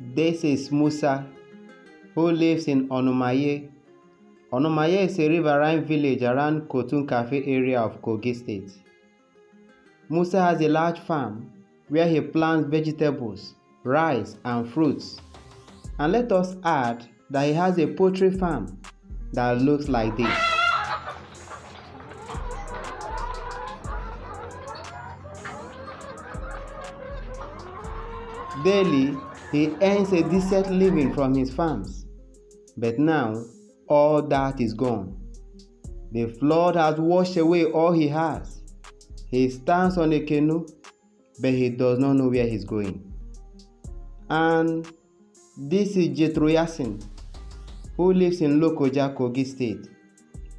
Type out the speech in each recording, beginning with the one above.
This is Musa, who lives in Onumaye. Onumaye is a riverine village around Kotun Cafe area of Kogi State. Musa has a large farm where he plants vegetables, rice, and fruits. And let us add that he has a poultry farm that looks like this. Daily, he earns a decent living from his farms. But now, all that is gone. The flood has washed away all he has. He stands on a canoe, but he does not know where he's going. And this is Jethro Yasin, who lives in Lokoja, Kogi State,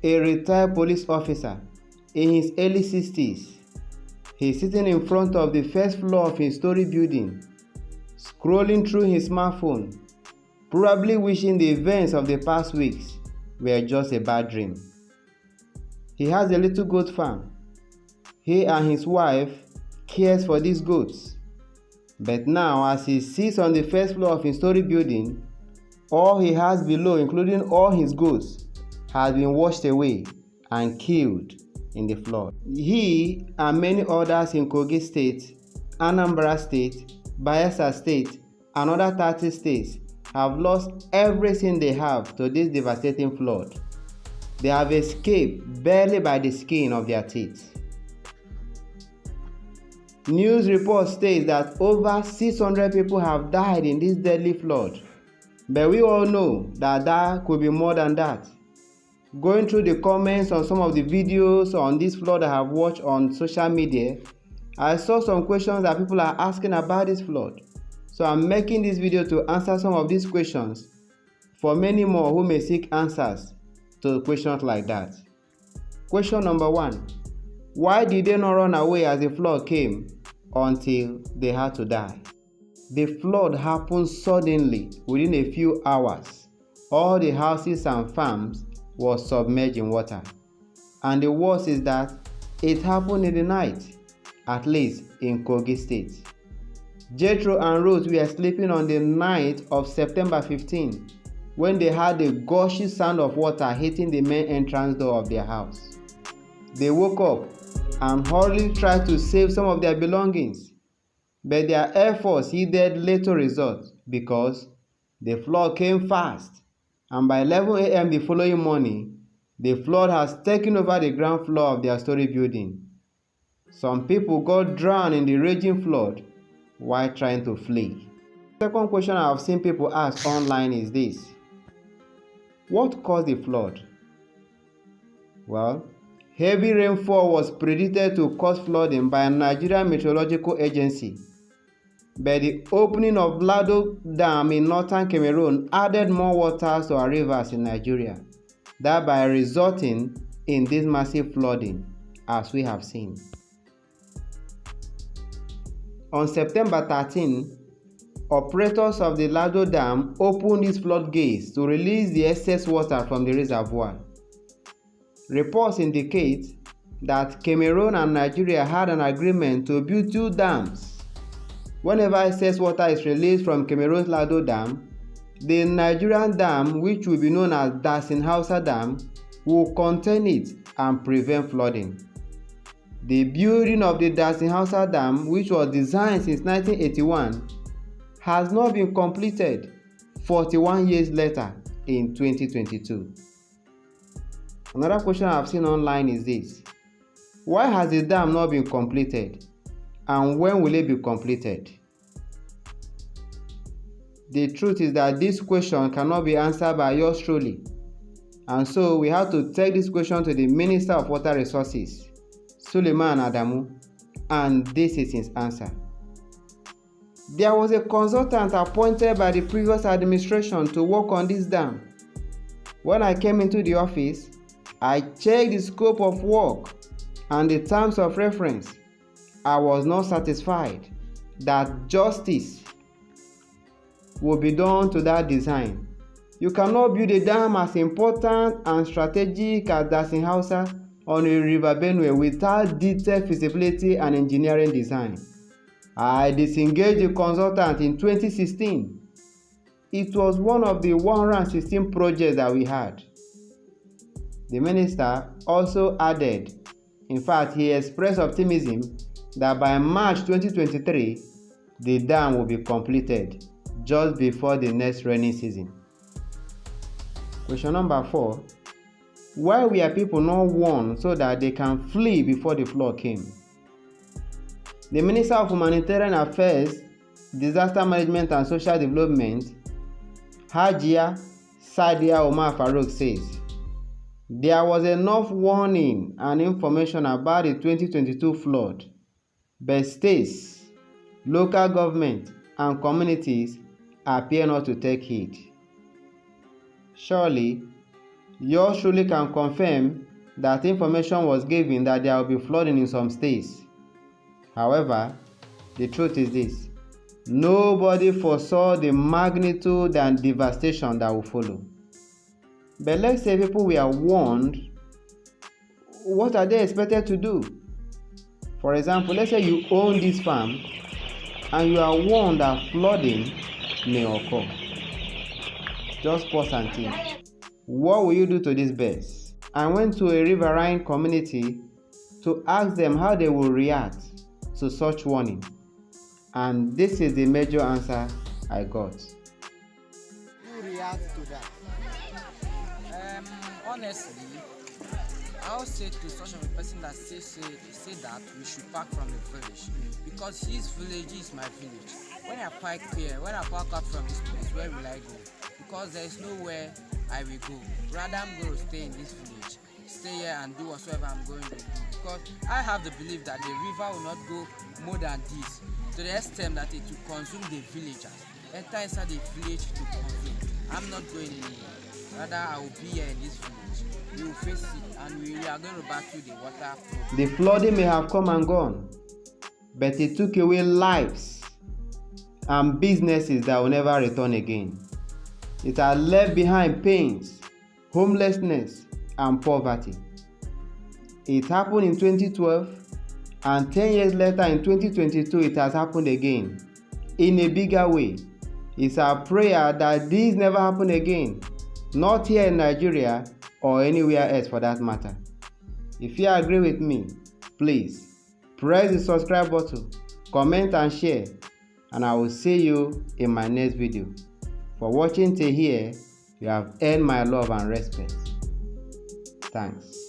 a retired police officer in his early 60s. He's sitting in front of the first floor of his story building, scrolling through his smartphone, probably wishing the events of the past weeks were just a bad dream. He has a little goat farm. He and his wife cares for these goats. But now, as he sits on the first floor of his story building, all he has below, including all his goats, has been washed away and killed in the flood. He and many others in Kogi State, Anambra State, Bayelsa State, and other 30 states have lost everything they have to this devastating flood. They have escaped barely by the skin of their teeth. News reports state that over 600 people have died in this deadly flood, but we all know that there could be more than that. Going through the comments on some of the videos on this flood I have watched on social media, I saw some questions that people are asking about this flood. So I'm making this video to answer some of these questions for many more who may seek answers to questions like that. Question number 1. Why did they not run away as the flood came until they had to die? The flood happened suddenly within a few hours. All the houses and farms were submerged in water. And the worst is that it happened in the night, at least in Kogi State. Jethro and Rose were sleeping on the night of September 15 when they heard the gushy sound of water hitting the main entrance door of their house. They woke up and hurriedly tried to save some of their belongings, but their efforts yielded little results because the flood came fast, and by 11 a.m. the following morning, the flood has taken over the ground floor of their story building. Some people got drowned in the raging flood while trying to flee. The second question I have seen people ask online is this: what caused the flood? Well, heavy rainfall was predicted to cause flooding by a Nigerian Meteorological Agency, but the opening of Lado Dam in northern Cameroon added more water to our rivers in Nigeria, thereby resulting in this massive flooding, as we have seen. On September 13, operators of the Lado Dam opened its floodgates to release the excess water from the reservoir. Reports indicate that Cameroon and Nigeria had an agreement to build 2 dams. Whenever excess water is released from Cameroon's Lado Dam, the Nigerian dam, which will be known as Lado Dam, will contain it and prevent flooding. The building of the Lado Dam, which was designed since 1981, has not been completed 41 years later in 2022. Another question I've seen online is this: why has the dam not been completed, and when will it be completed? The truth is that this question cannot be answered by yours truly, and so we have to take this question to the Minister of Water Resources, Suleiman Adamu, and this is his answer. There was a consultant appointed by the previous administration to work on this dam. When I came into the office, I checked the scope of work and the terms of reference. I was not satisfied that justice would be done to that design. You cannot build a dam as important and strategic as Dasin Hausa on a river Benue without detailed feasibility and engineering design. I disengaged the consultant in 2016 it was one of the 116 projects that we had. The minister also added, in fact, he expressed optimism that by March 2023, the dam will be completed just before the next rainy season. Question number 4. Why were people not warned so that they can flee before the flood came? The Minister of Humanitarian Affairs, Disaster Management and Social Development, Hajia Sadia Omar Farouk, says, there was enough warning and information about the 2022 flood, but states, local government, and communities appear not to take heed. Surely, yours truly can confirm that information was given that there will be flooding in some states. However, the truth is this: nobody foresaw the magnitude and devastation that will follow. But let's say people were warned, what are they expected to do? For example, let's say you own this farm and you are warned that flooding may occur. Just pause and think. What will you do to these birds? I went to a riverine community to ask them how they will react to such warning. And this is the major answer I got. You react to that? Honestly, I'll say to such a person that say that we should park from the village, because his village is my village. When I park out from this place, where will I go? Because there is nowhere I will go. Rather, I'm going to stay in this village, stay here and do whatsoever I'm going to do. Because I have the belief that the river will not go more than this, to the extent that it will consume the villagers. Enter inside the village to consume. I'm not going anywhere. Rather, I will be here in this village. We will face it, and we are going to battle the water problem. The flooding may have come and gone, but it took away lives and businesses that will never return again. It has left behind pains, homelessness, and poverty. It happened in 2012, and 10 years later in 2022, it has happened again in a bigger way. It's our prayer that this never happen again, not here in Nigeria or anywhere else for that matter. If you agree with me, please press the subscribe button, comment and share, and I will see you in my next video. For watching till here, you have earned my love and respect. Thanks.